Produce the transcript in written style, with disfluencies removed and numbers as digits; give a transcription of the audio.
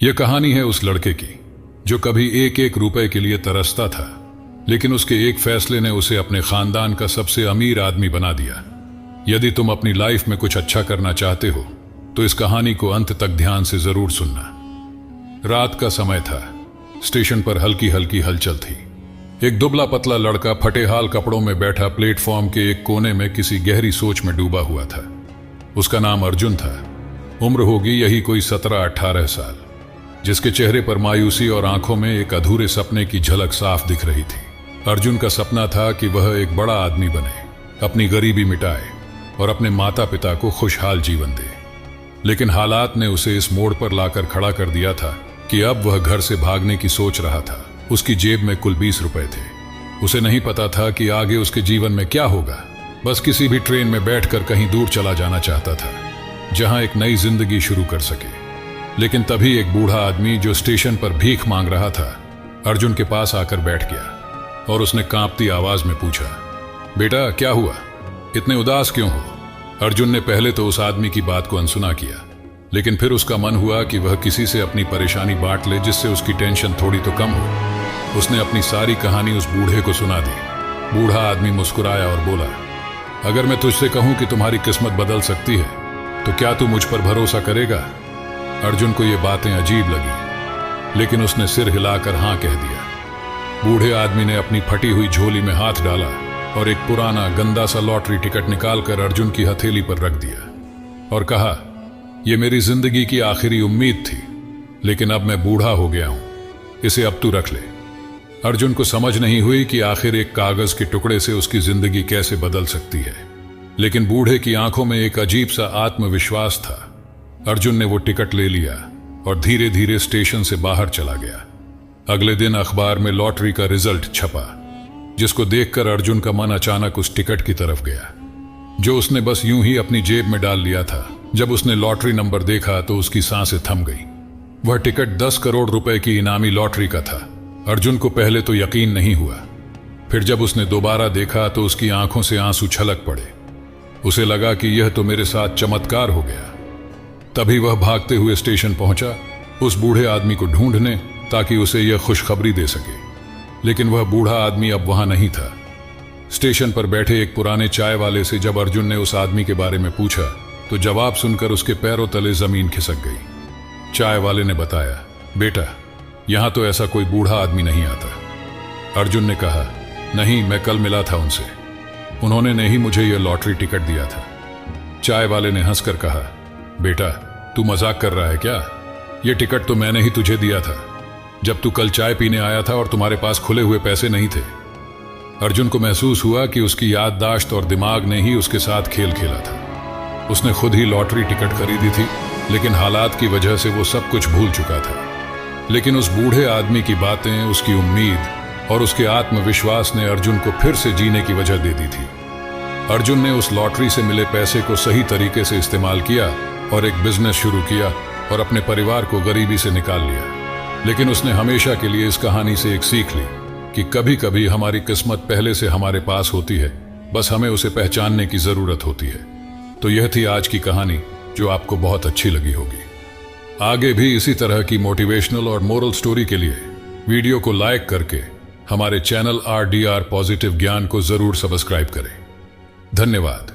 यह कहानी है उस लड़के की जो कभी एक एक रुपए के लिए तरसता था, लेकिन उसके एक फैसले ने उसे अपने खानदान का सबसे अमीर आदमी बना दिया। यदि तुम अपनी लाइफ में कुछ अच्छा करना चाहते हो तो इस कहानी को अंत तक ध्यान से जरूर सुनना। रात का समय था। स्टेशन पर हल्की हल्की हलचल थी। एक दुबला पतला लड़का फटे हाल कपड़ों में बैठा प्लेटफॉर्म के एक कोने में किसी गहरी सोच में डूबा हुआ था। उसका नाम अर्जुन था। उम्र होगी यही कोई 17-18 साल, जिसके चेहरे पर मायूसी और आंखों में एक अधूरे सपने की झलक साफ दिख रही थी। अर्जुन का सपना था कि वह एक बड़ा आदमी बने, अपनी गरीबी मिटाए और अपने माता पिता को खुशहाल जीवन दे। लेकिन हालात ने उसे इस मोड़ पर लाकर खड़ा कर दिया था कि अब वह घर से भागने की सोच रहा था। उसकी जेब में कुल 20 रुपए थे। उसे नहीं पता था कि आगे उसके जीवन में क्या होगा। बस किसी भी ट्रेन में बैठकर कहीं दूर चला जाना चाहता था, जहां एक नई जिंदगी शुरू कर सके। लेकिन तभी एक बूढ़ा आदमी जो स्टेशन पर भीख मांग रहा था, अर्जुन के पास आकर बैठ गया और उसने कांपती आवाज में पूछा, बेटा क्या हुआ, इतने उदास क्यों हो? अर्जुन ने पहले तो उस आदमी की बात को अनसुना किया, लेकिन फिर उसका मन हुआ कि वह किसी से अपनी परेशानी बांट ले, जिससे उसकी टेंशन थोड़ी तो कम हो। उसने अपनी सारी कहानी उस बूढ़े को सुना दी। बूढ़ा आदमी मुस्कुराया और बोला, अगर मैं तुझसे कहूं कि तुम्हारी किस्मत बदल सकती है तो क्या तू मुझ पर भरोसा करेगा? अर्जुन को ये बातें अजीब लगी, लेकिन उसने सिर हिलाकर हां कह दिया। बूढ़े आदमी ने अपनी फटी हुई झोली में हाथ डाला और एक पुराना गंदा सा लॉटरी टिकट निकालकर अर्जुन की हथेली पर रख दिया और कहा, यह मेरी जिंदगी की आखिरी उम्मीद थी, लेकिन अब मैं बूढ़ा हो गया हूं, इसे अब तू रख ले। अर्जुन को समझ नहीं हुई कि आखिर एक कागज के टुकड़े से उसकी जिंदगी कैसे बदल सकती है, लेकिन बूढ़े की आंखों में एक अजीब सा आत्मविश्वास था। अर्जुन ने वो टिकट ले लिया और धीरे धीरे स्टेशन से बाहर चला गया। अगले दिन अखबार में लॉटरी का रिजल्ट छपा, जिसको देखकर अर्जुन का मन अचानक उस टिकट की तरफ गया, जो उसने बस यूं ही अपनी जेब में डाल लिया था। जब उसने लॉटरी नंबर देखा तो उसकी सांसें थम गई। वह टिकट 10 करोड़ रुपए की इनामी लॉटरी का था। अर्जुन को पहले तो यकीन नहीं हुआ, फिर जब उसने दोबारा देखा तो उसकी आंखों से आंसू छलक पड़े। उसे लगा कि यह तो मेरे साथ चमत्कार हो गया। तभी वह भागते हुए स्टेशन पहुंचा, उस बूढ़े आदमी को ढूंढने, ताकि उसे यह खुशखबरी दे सके। लेकिन वह बूढ़ा आदमी अब वहां नहीं था। स्टेशन पर बैठे एक पुराने चाय वाले से जब अर्जुन ने उस आदमी के बारे में पूछा तो जवाब सुनकर उसके पैरों तले जमीन खिसक गई। चाय वाले ने बताया, बेटा यहां तो ऐसा कोई बूढ़ा आदमी नहीं आता। अर्जुन ने कहा, नहीं, मैं कल मिला था उनसे, उन्होंने ने ही मुझे यह लॉटरी टिकट दिया था। चाय वाले ने हंसकर कहा, बेटा तू मजाक कर रहा है क्या? यह टिकट तो मैंने ही तुझे दिया था जब तू कल चाय पीने आया था और तुम्हारे पास खुले हुए पैसे नहीं थे। अर्जुन को महसूस हुआ कि उसकी याददाश्त और दिमाग ने ही उसके साथ खेल खेला था। उसने खुद ही लॉटरी टिकट खरीदी थी, लेकिन हालात की वजह से वो सब कुछ भूल चुका था। लेकिन उस बूढ़े आदमी की बातें, उसकी उम्मीद और उसके आत्मविश्वास ने अर्जुन को फिर से जीने की वजह दे दी थी। अर्जुन ने उस लॉटरी से मिले पैसे को सही तरीके से इस्तेमाल किया और एक बिजनेस शुरू किया और अपने परिवार को गरीबी से निकाल लिया। लेकिन उसने हमेशा के लिए इस कहानी से एक सीख ली कि कभी कभी हमारी किस्मत पहले से हमारे पास होती है, बस हमें उसे पहचानने की जरूरत होती है। तो यह थी आज की कहानी, जो आपको बहुत अच्छी लगी होगी। आगे भी इसी तरह की मोटिवेशनल और मोरल स्टोरी के लिए वीडियो को लाइक करके हमारे चैनल RDR पॉजिटिव ज्ञान को जरूर सब्सक्राइब करें। धन्यवाद।